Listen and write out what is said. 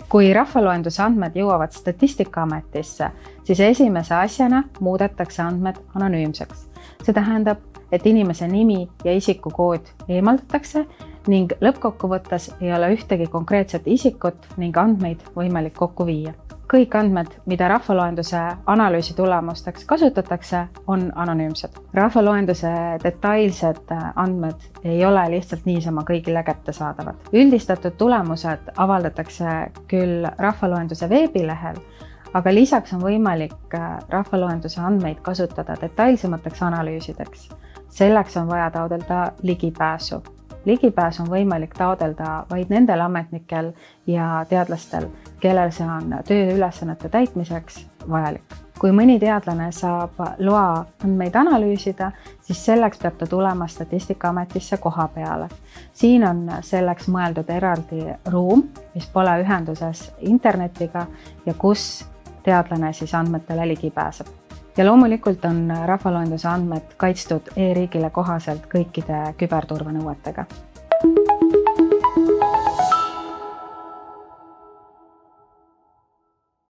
Kui rahvaloenduse andmed jõuavad Statistikaametisse, siis esimese asjana muudetakse andmed anonüümseks. See tähendab, et inimese nimi ja isikukood eemaldatakse ning lõppkokkuvõttes ei ole ühtegi konkreetset isikut ning andmeid võimalik kokku viia. Kõik andmed, mida rahvaloenduse analüüsi tulemusteks kasutatakse, on anonüümsed. Rahvaloenduse detailsed andmed ei ole lihtsalt niisama kõigile kättesaadavad. Üldistatud tulemused avaldatakse küll rahvaloenduse veebilehel, aga lisaks on võimalik rahvaloenduse andmeid kasutada detailsemateks analüüsideks. Selleks on vaja taotleda ligipääsu. Ligipääs on võimalik taotleda vaid nendel ametnikel ja teadlastel, kellel see on tööülesannete täitmiseks vajalik. Kui mõni teadlane saab loa andmeid analüüsida, siis selleks peab ta tulema Statistikaametisse koha peale. Siin on selleks mõeldud eraldi ruum, mis pole ühenduses internetiga ja kus teadlane siis andmetele ligi pääseb. Ja loomulikult on rahvaloenduse andmed kaitstud e-riigile kohaselt kõikide küberturvanõuetega.